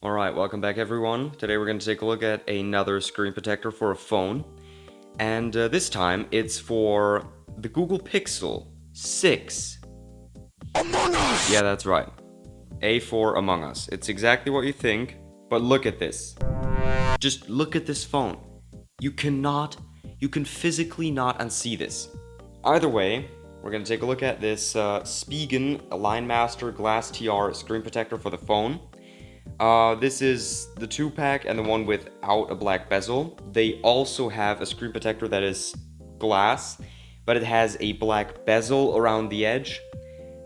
Alright, welcome back everyone. Today we're going to take a look at another screen protector for a phone. And this time it's for the Google Pixel 6. Among Us! Yeah, that's right. A for Among Us. It's exactly what you think, but look at this. Just look at this phone. You can physically not unsee this. Either way, we're going to take a look at this Spigen AlignMaster GLAS.tR screen protector for the phone. This is the 2-pack and the one without a black bezel. They also have a screen protector that is glass, but it has a black bezel around the edge,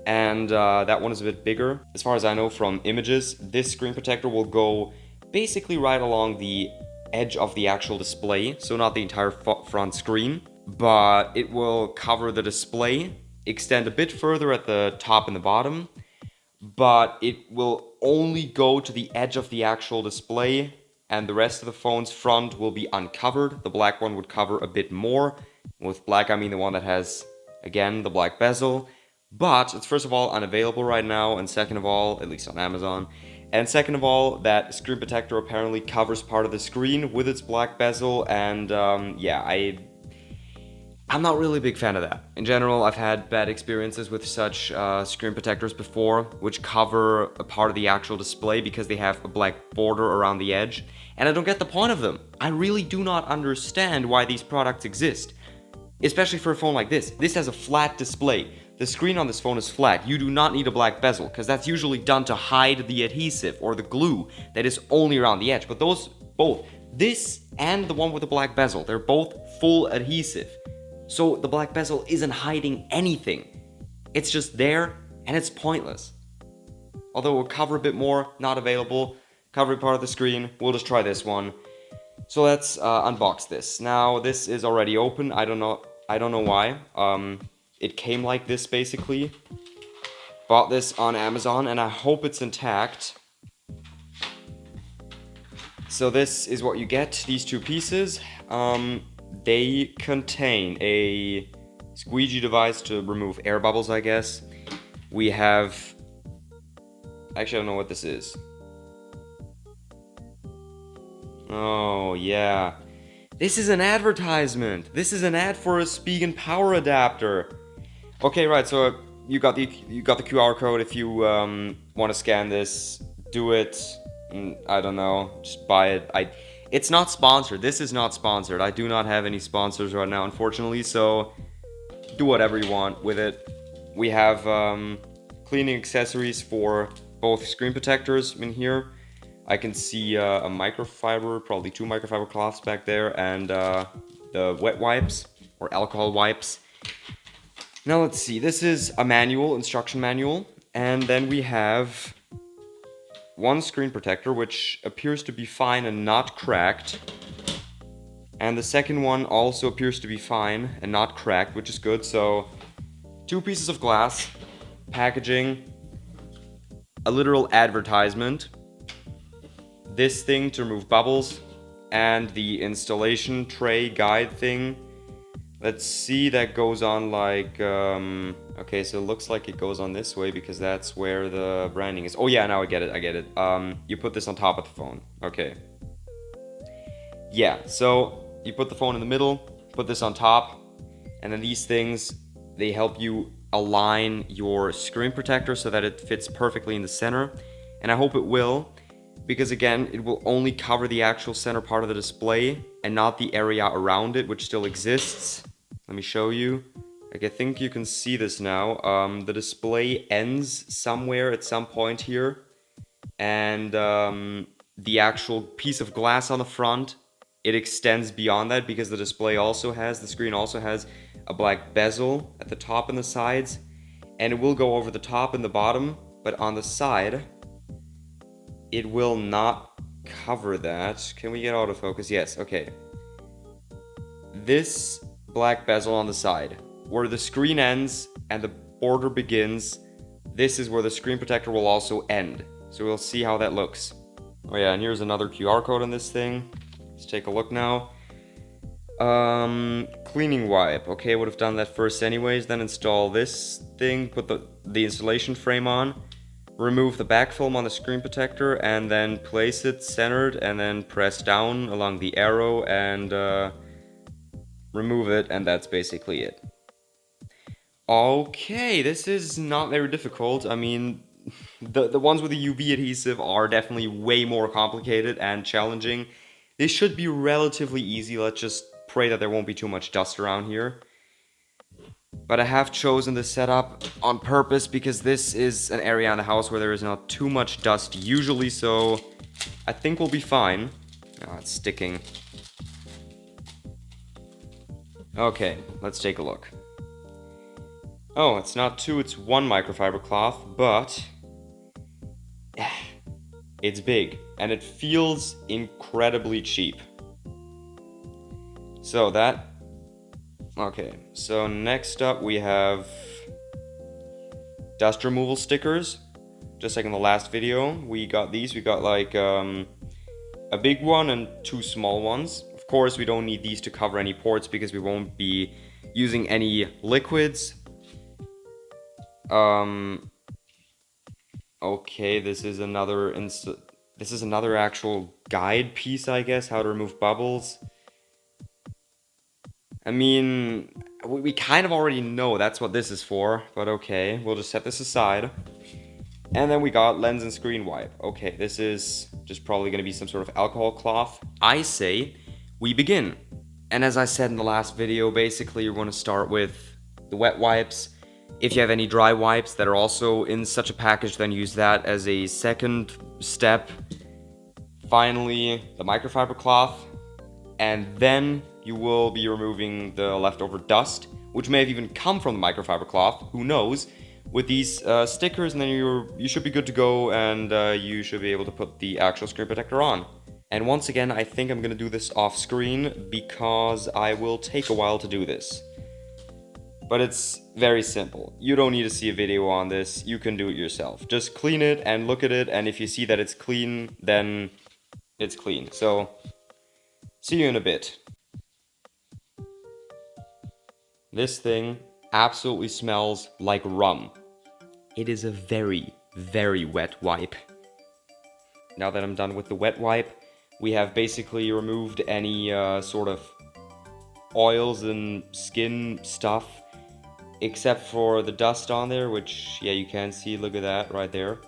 and that one is a bit bigger. As far as I know from images, this screen protector will go basically right along the edge of the actual display, so not the entire front screen, but it will cover the display, extend a bit further at the top and the bottom, but it will only go to the edge of the actual display, and the rest of the phone's front will be uncovered. The black one would cover a bit more. With black, I mean the one that has, again, the black bezel. But it's first of all unavailable right now, and second of all, at least on Amazon, and second of all, that screen protector apparently covers part of the screen with its black bezel, and yeah, I'm not really a big fan of that. In general, I've had bad experiences with such screen protectors before, which cover a part of the actual display because they have a black border around the edge, and I don't get the point of them. I really do not understand why these products exist, especially for a phone like this. This has a flat display. The screen on this phone is flat. You do not need a black bezel, because that's usually done to hide the adhesive or the glue that is only around the edge. But those both, this and the one with the black bezel, they're both full adhesive. So the black bezel isn't hiding anything. It's just there, and it's pointless. Although it will cover a bit more, not available, covering part of the screen. We'll just try this one. So let's unbox this. Now this is already open. I don't know why. It came like this basically. Bought this on Amazon, and I hope it's intact. So this is what you get. These two pieces. They contain a squeegee device to remove air bubbles, I guess. We have... Actually, I don't know what this is. Oh, yeah. This is an advertisement. This is an ad for a Spigen power adapter. Okay, right, so you got the QR code. If you want to scan this, do it. I don't know, just buy it. It's not sponsored. This is not sponsored. I do not have any sponsors right now, unfortunately, so do whatever you want with it. We have cleaning accessories for both screen protectors in here. I can see a microfiber, probably 2 microfiber cloths back there, and the wet wipes, or alcohol wipes. Now let's see, this is a manual, instruction manual, and then we have one screen protector, which appears to be fine and not cracked. And the second one also appears to be fine and not cracked, which is good. So, 2 pieces of glass, packaging, a literal advertisement, this thing to remove bubbles, and the installation tray guide thing. Let's see, that goes on like, okay, so it looks like it goes on this way because that's where the branding is. Oh yeah, now I get it. You put this on top of the phone. Okay. Yeah, so you put the phone in the middle, put this on top, and then these things, they help you align your screen protector so that it fits perfectly in the center. And I hope it will, because again, it will only cover the actual center part of the display and not the area around it, which still exists. Let me show you. Like, I think you can see this now. The display ends somewhere at some point here, and the actual piece of glass on the front, it extends beyond that because the screen also has a black bezel at the top and the sides, and it will go over the top and the bottom, but on the side, it will not cover that. Can we get autofocus? Yes, okay. This black bezel on the side, where the screen ends and the border begins, this is where the screen protector will also end. So we'll see how that looks. Oh yeah, and here's another QR code on this thing. Let's take a look now. Cleaning wipe. Okay, I would have done that first anyways. Then install this thing, put the installation frame on. remove the back film on the screen protector and then place it centered and then press down along the arrow and remove it, and that's basically it. Okay, this is not very difficult. I mean, the ones with the UV adhesive are definitely way more complicated and challenging. This should be relatively easy. Let's just pray that there won't be too much dust around here. But I have chosen this setup on purpose because this is an area in the house where there is not too much dust usually, so I think we'll be fine. Oh, it's sticking. Okay, let's take a look. Oh, it's not two, it's one microfiber cloth, but it's big and it feels incredibly cheap. So that... Okay, so next up we have dust removal stickers. Just like in the last video, we got these. We got like a big one and two small ones. Of course, we don't need these to cover any ports because we won't be using any liquids. Okay, this is another actual guide piece, I guess, how to remove bubbles. I mean, we kind of already know that's what this is for, but okay, we'll just set this aside. And then we got lens and screen wipe. Okay, this is just probably going to be some sort of alcohol cloth. I say we begin. And as I said in the last video, basically you're going to start with the wet wipes. If you have any dry wipes that are also in such a package, then use that as a second step. Finally, the microfiber cloth. And then you will be removing the leftover dust, which may have even come from the microfiber cloth, who knows, with these stickers, and then you should be good to go, and you should be able to put the actual screen protector on. And once again, I think I'm going to do this off screen, because I will take a while to do this. But it's very simple. You don't need to see a video on this, you can do it yourself. Just clean it and look at it, and if you see that it's clean, then it's clean. So, see you in a bit. This thing absolutely smells like rum. It is a very, very wet wipe. Now that I'm done with the wet wipe, we have basically removed any sort of oils and skin stuff, except for the dust on there, which, yeah, you can see, look at that right there.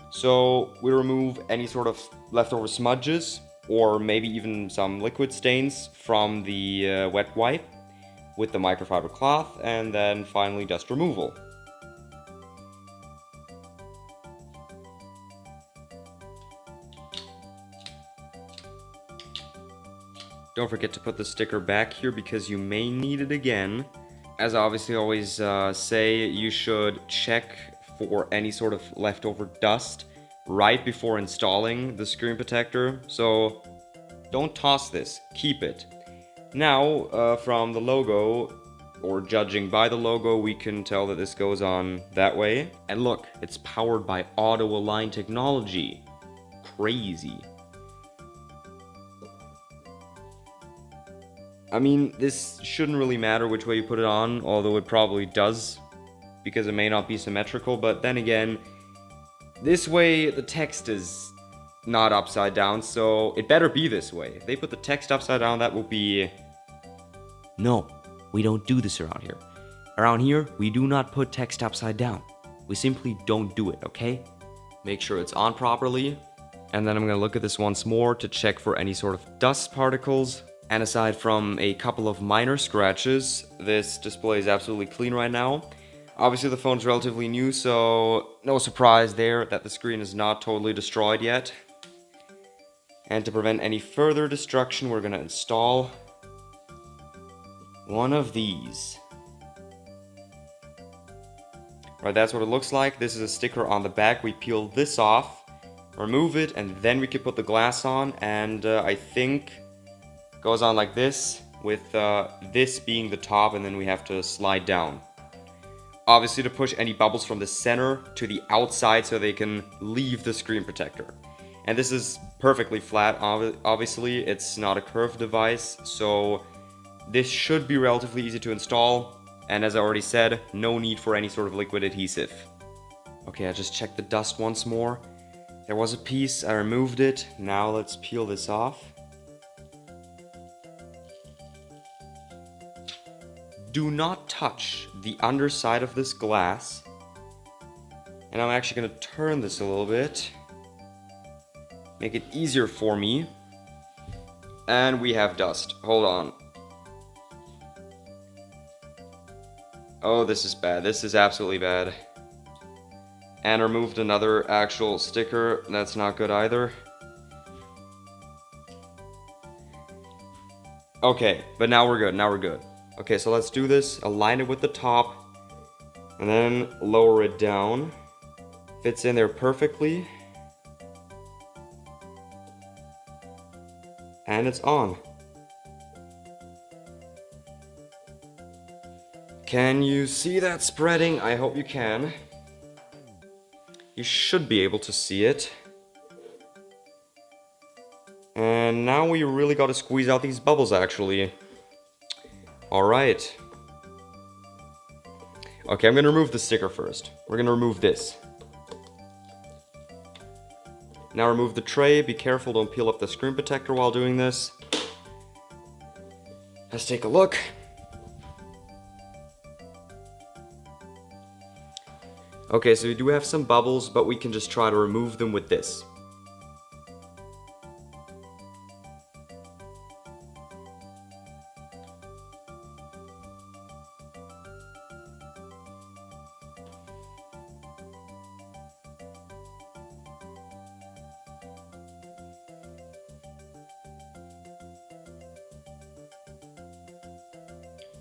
So we remove any sort of leftover smudges, or maybe even some liquid stains from the wet wipe with the microfiber cloth, and then finally dust removal. Don't forget to put the sticker back here because you may need it again. As I obviously always say, you should check for any sort of leftover dust right before installing the screen protector, so don't toss this, keep it. Now, from the logo, or judging by the logo, we can tell that this goes on that way. And look, it's powered by auto-align technology. Crazy. I mean, this shouldn't really matter which way you put it on, although it probably does, because it may not be symmetrical, but then again, this way the text is not upside down, so it better be this way. If they put the text upside down, that will be... No, we don't do this around here. Around here, we do not put text upside down. We simply don't do it, okay? Make sure it's on properly. And then I'm gonna look at this once more to check for any sort of dust particles. And aside from a couple of minor scratches, this display is absolutely clean right now. Obviously the phone's relatively new, so no surprise there that the screen is not totally destroyed yet. And to prevent any further destruction, we're gonna install one of these. Right, that's what it looks like. This is a sticker on the back. We peel this off, remove it, and then we can put the glass on, and I think it goes on like this, with this being the top, and then we have to slide down. Obviously to push any bubbles from the center to the outside so they can leave the screen protector. And this is perfectly flat, obviously, it's not a curved device, so this should be relatively easy to install, and as I already said, no need for any sort of liquid adhesive. Okay, I just checked the dust once more. There was a piece, I removed it. Now let's peel this off. Do not touch the underside of this glass. And I'm actually gonna turn this a little bit. Make it easier for me. And we have dust. Hold on. Oh, this is bad. This is absolutely bad. And removed another actual sticker. That's not good either. Okay, but now we're good. Now we're good. Okay, so let's do this. Align it with the top. And then lower it down. Fits in there perfectly. And it's on. Can you see that spreading? I hope you can. You should be able to see it. And now we really got to squeeze out these bubbles actually. Alright. Okay, I'm gonna remove the sticker first. We're gonna remove this. Now remove the tray. Be careful, don't peel up the screen protector while doing this. Let's take a look. Okay, so we do have some bubbles, but we can just try to remove them with this.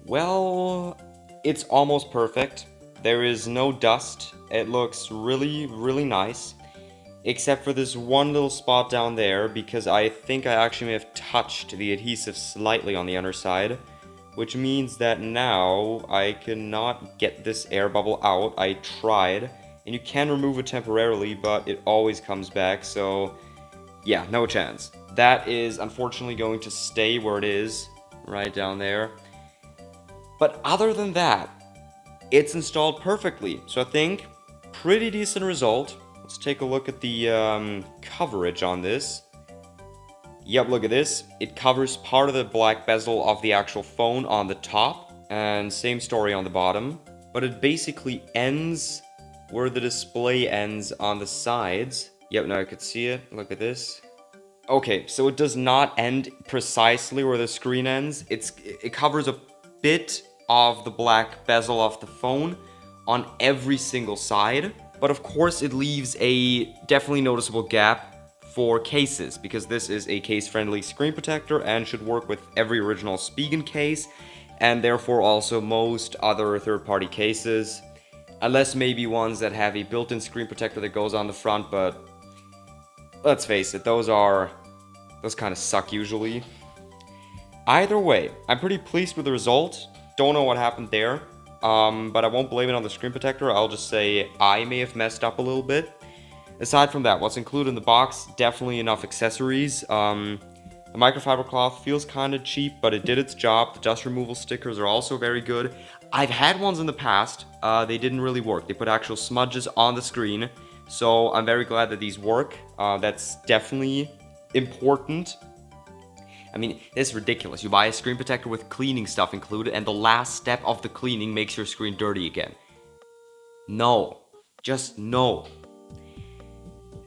Well, it's almost perfect. There is no dust. It looks really, really nice. Except for this one little spot down there, because I think I actually may have touched the adhesive slightly on the underside. Which means that now I cannot get this air bubble out. I tried, and you can remove it temporarily, but it always comes back, so yeah, no chance. That is unfortunately going to stay where it is, right down there. But other than that, it's installed perfectly. So I think pretty decent result. Let's take a look at the coverage on this. Yep, look at this. It covers part of the black bezel of the actual phone on the top. And same story on the bottom. But it basically ends where the display ends on the sides. Yep, now I could see it. Look at this. Okay, so it does not end precisely where the screen ends. It covers a bit of the black bezel of the phone on every single side. But of course it leaves a definitely noticeable gap for cases, because this is a case-friendly screen protector and should work with every original Spigen case, and therefore also most other third-party cases. Unless maybe ones that have a built-in screen protector that goes on the front, but let's face it, those kind of suck usually. Either way, I'm pretty pleased with the result. Don't know what happened there, but I won't blame it on the screen protector. I'll just say I may have messed up a little bit. Aside from that, what's included in the box, definitely enough accessories. The microfiber cloth feels kind of cheap, but it did its job. The dust removal stickers are also very good. I've had ones in the past. They didn't really work. They put actual smudges on the screen, so I'm very glad that these work. That's definitely important. I mean, it's ridiculous. You buy a screen protector with cleaning stuff included, and the last step of the cleaning makes your screen dirty again. No. Just no.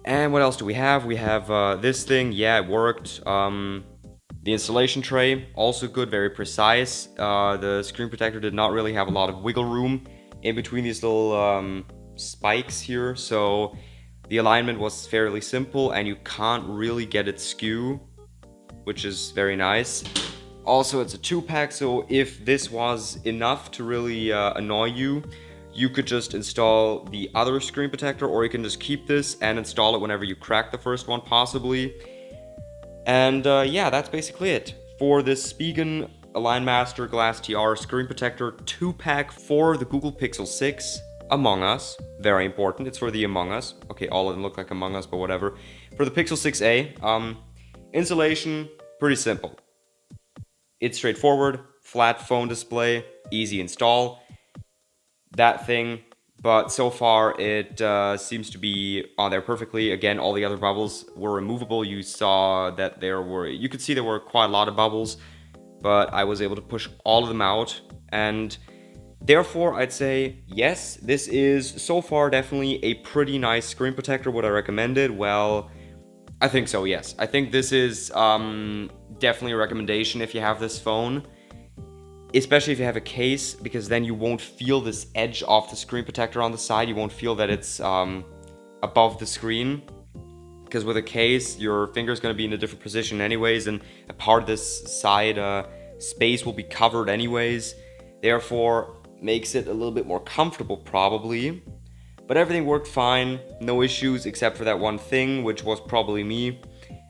And what else do we have? We have this thing. Yeah, it worked. The installation tray, also good, very precise. The screen protector did not really have a lot of wiggle room in between these little spikes here, so the alignment was fairly simple, and you can't really get it skew, which is very nice. Also, it's a 2-pack, so if this was enough to really annoy you, you could just install the other screen protector, or you can just keep this and install it whenever you crack the first one, possibly. And yeah, that's basically it for this Spigen AlignMaster GLAS.tR screen protector 2-pack for the Google Pixel 6 Among Us. Very important, it's for the Among Us. Okay, all of them look like Among Us, but whatever. For the Pixel 6a, installation, pretty simple. It's straightforward, flat phone display, easy install. That thing But so far, it seems to be on there perfectly. Again, all the other bubbles were removable. You saw that you could see there were quite a lot of bubbles, but I was able to push all of them out. And therefore, I'd say, yes, this is so far definitely a pretty nice screen protector. Would I recommend it? Well, I think so, yes. I think this is definitely a recommendation if you have this phone. Especially if you have a case, because then you won't feel this edge off the screen protector on the side. You won't feel that it's above the screen. Because with a case, your finger's going to be in a different position anyways, and a part of this side space will be covered anyways. Therefore, makes it a little bit more comfortable probably. But everything worked fine, no issues except for that one thing, which was probably me.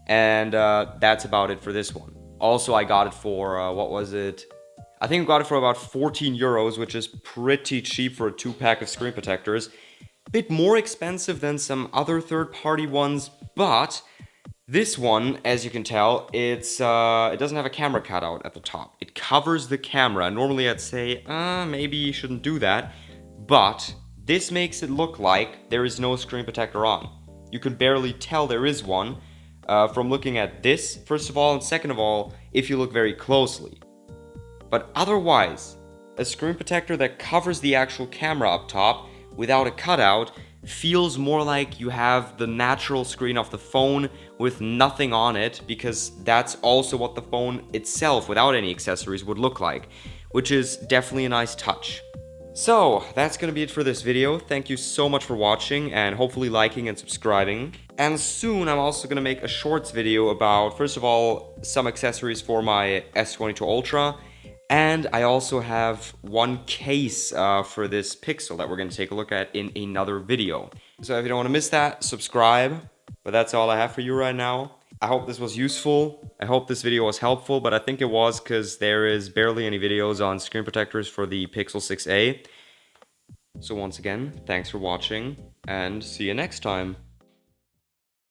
And that's about it for this one. Also, I got it for, what was it? I think I got it for about 14 euros, which is pretty cheap for a 2-pack of screen protectors. Bit more expensive than some other third-party ones, but this one, as you can tell, it doesn't have a camera cutout at the top. It covers the camera. Normally I'd say, maybe you shouldn't do that, but this makes it look like there is no screen protector on. You can barely tell there is one from looking at this, first of all, and second of all, if you look very closely. But otherwise, a screen protector that covers the actual camera up top without a cutout feels more like you have the natural screen of the phone with nothing on it, because that's also what the phone itself without any accessories would look like, which is definitely a nice touch. So, that's gonna be it for this video. Thank you so much for watching and hopefully liking and subscribing. And soon I'm also gonna make a shorts video about, first of all, some accessories for my S22 Ultra. And I also have one case for this Pixel that we're going to take a look at in another video. So if you don't want to miss that, subscribe. But that's all I have for you right now. I hope this was useful. I hope this video was helpful, but I think it was because there is barely any videos on screen protectors for the Pixel 6a. So once again, thanks for watching and see you next time.